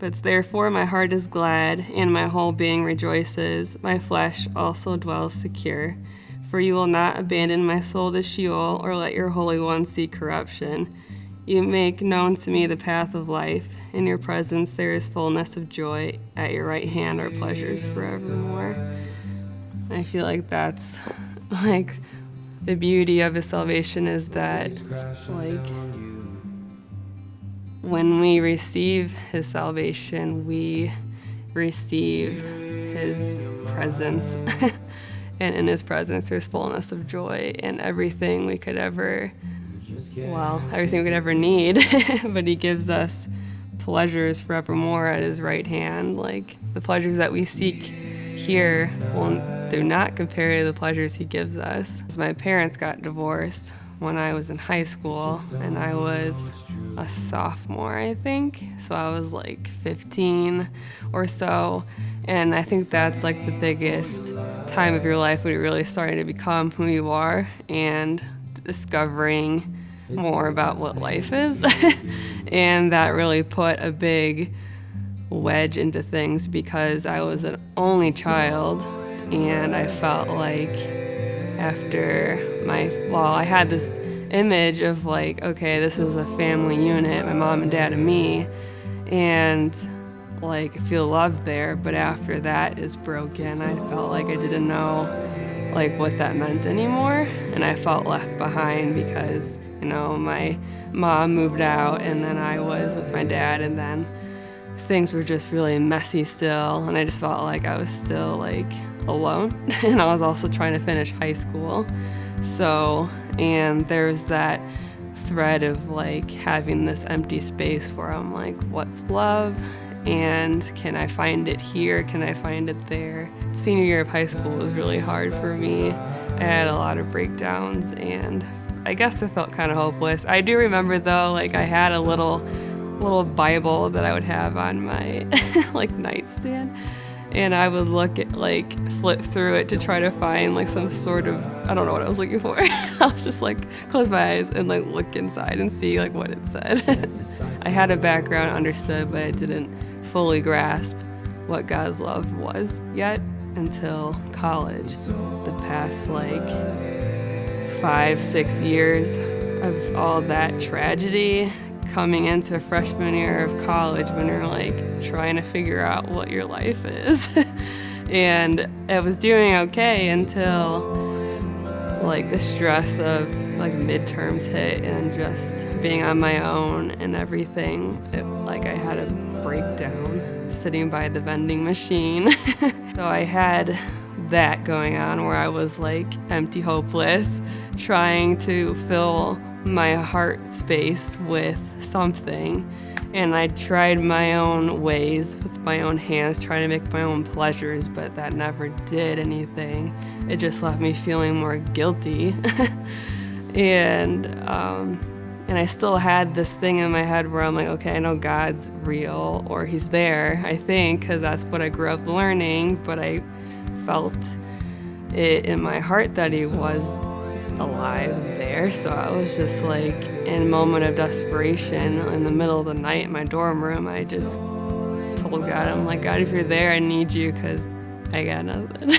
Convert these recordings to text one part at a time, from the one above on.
But therefore my heart is glad, and my whole being rejoices. My flesh also dwells secure. For you will not abandon my soul to Sheol, or let your Holy One see corruption. You make known to me the path of life. In your presence there is fullness of joy. At your right hand are pleasures forevermore. I feel like that's like the beauty of his salvation is that like when we receive his salvation, we receive his presence. And in his presence, there's fullness of joy and everything we could ever need. But he gives us pleasures forevermore at his right hand. Like the pleasures that we seek here do not compare to the pleasures he gives us. My parents got divorced when I was in high school, and I was a sophomore, I think. So I was like 15 or so. And I think that's like the biggest time of your life when you're really starting to become who you are and discovering more about what life is. And that really put a big wedge into things because I was an only child, and I felt like I had this image of like, okay, this is a family unit, my mom and dad and me, and like feel love there, but after that is broken, I felt like I didn't know like what that meant anymore, and I felt left behind because, you know, my mom moved out and then I was with my dad, and then things were just really messy still, and I just felt like I was still like alone. And I was also trying to finish high school, and there's that thread of like having this empty space where I'm like, what's love? And can I find it here? Can I find it there? Senior year of high school was really hard for me. I had a lot of breakdowns, and I guess I felt kind of hopeless. I do remember though, like I had a little Bible that I would have on my like nightstand, and I would flip through it to try to find like some sort of, I don't know what I was looking for. I was just like close my eyes and like look inside and see like what it said. I had a background, understood, but I didn't fully grasp what God's love was yet until college. The past like 5-6 years of all that tragedy coming into freshman year of college when you're like trying to figure out what your life is. And I was doing okay until like the stress of like midterms hit and just being on my own and everything. I had a breakdown sitting by the vending machine. So I had that going on where I was like empty, hopeless, trying to fill my heart space with something. And I tried my own ways with my own hands, trying to make my own pleasures, but that never did anything. It just left me feeling more guilty. And I still had this thing in my head where I'm like, okay, I know God's real, or he's there, I think, because that's what I grew up learning, but I felt it in my heart that he was alive there. So I was just like in a moment of desperation in the middle of the night in my dorm room. I just told God, I'm like, God, if you're there, I need you because I got nothing.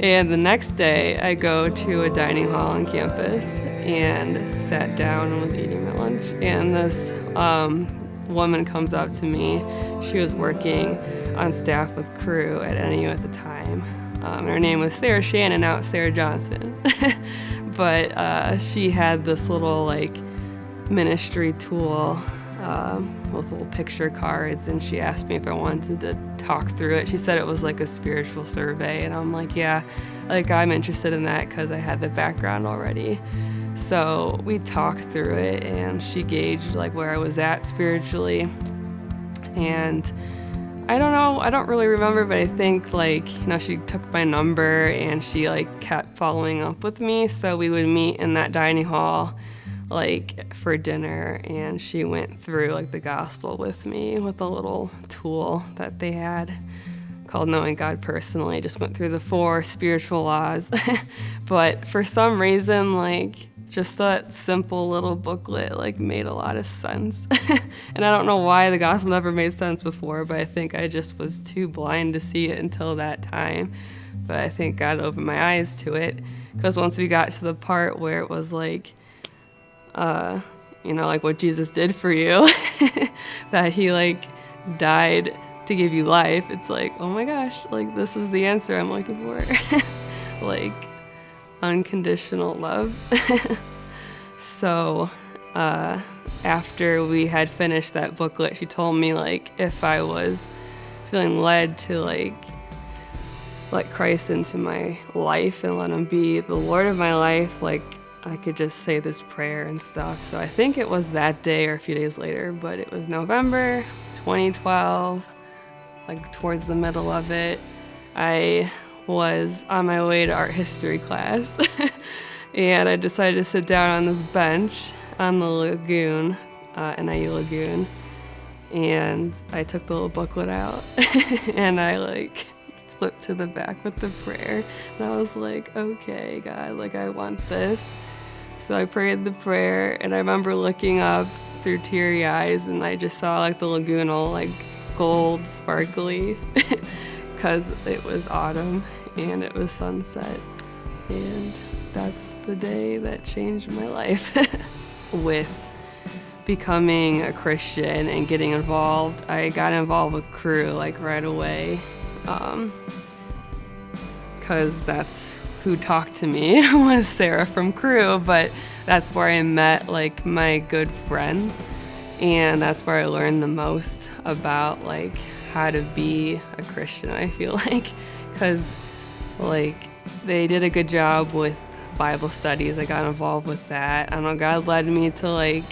And the next day I go to a dining hall on campus and sat down and was eating my lunch, and this woman comes up to me. She was working on staff with crew at NU at the time. Her name was Sarah Shannon, now it's Sarah Johnson. But she had this little like ministry tool with little picture cards, and she asked me if I wanted to talk through it. She said it was like a spiritual survey, and I'm like, yeah, like I'm interested in that because I had the background already. So we talked through it, and she gauged like where I was at spiritually. And I don't know, I don't really remember, but I think like, you know, she took my number and she like kept following up with me. So we would meet in that dining hall like for dinner, and she went through like the gospel with me with a little tool that they had called Knowing God Personally. Just went through the 4 spiritual laws. But for some reason, like just that simple little booklet like made a lot of sense. And I don't know why the gospel never made sense before, but I think I just was too blind to see it until that time. But I think God opened my eyes to it, because once we got to the part where it was like, like what Jesus did for you, that he like died to give you life, it's like, oh my gosh, like this is the answer I'm looking for. Like unconditional love. So after we had finished that booklet, she told me like if I was feeling led to like let Christ into my life and let him be the Lord of my life, like I could just say this prayer and stuff. So I think it was that day or a few days later, but it was November 2012, like towards the middle of it. I was on my way to art history class and I decided to sit down on this bench on the lagoon, NIU Lagoon, and I took the little booklet out and I like flipped to the back with the prayer, and I was like, okay, God, like I want this. So I prayed the prayer, and I remember looking up through teary eyes, and I just saw like the lagoon all like gold sparkly because it was autumn and it was sunset, and that's the day that changed my life. With becoming a Christian and getting involved, I got involved with Crew like right away, because that's who talked to me was Sarah from Crew, but that's where I met like my good friends, and that's where I learned the most about like how to be a Christian, I feel like, because like they did a good job with Bible studies. I got involved with that. I don't know, God led me to like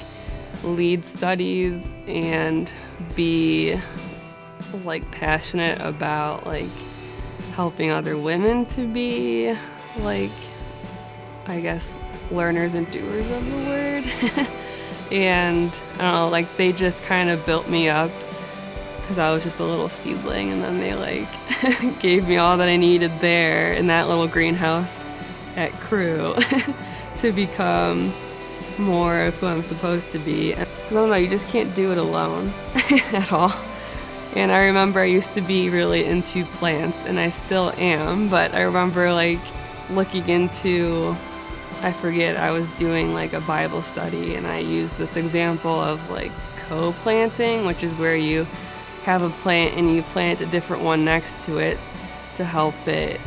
lead studies and be like passionate about like helping other women to be like, I guess, learners and doers of the word. And I don't know, like they just kind of built me up because I was just a little seedling, and then they like gave me all that I needed there in that little greenhouse at Crew to become more of who I'm supposed to be. Because I don't know, you just can't do it alone at all. And I remember I used to be really into plants, and I still am, but I remember like looking into, I forget, I was doing like a Bible study, and I used this example of like co-planting, which is where you have a plant and you plant a different one next to it to help it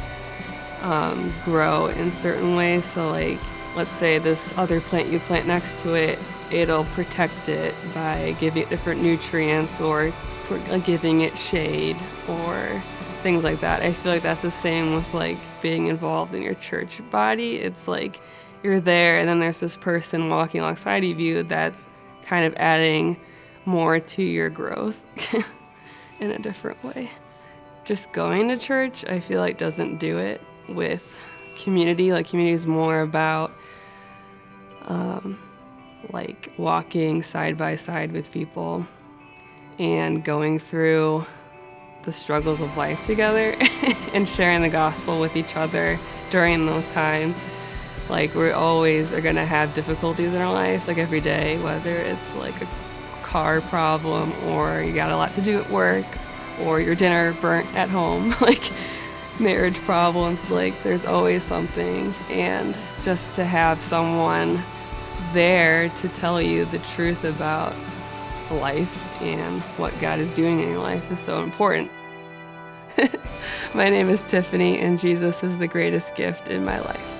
grow in certain ways. So like, let's say this other plant you plant next to it, it'll protect it by giving it different nutrients or giving it shade or things like that. I feel like that's the same with like being involved in your church body. It's like you're there, and then there's this person walking alongside of you that's kind of adding more to your growth in a different way. Just going to church, I feel like, doesn't do it with community. Like community is more about like walking side by side with people and going through the struggles of life together and sharing the gospel with each other during those times. Like we always are gonna have difficulties in our life, like every day, whether it's like a car problem or you got a lot to do at work or your dinner burnt at home, like marriage problems, like there's always something. And just to have someone there to tell you the truth about life and what God is doing in your life is so important. My name is Tiffany, and Jesus is the greatest gift in my life.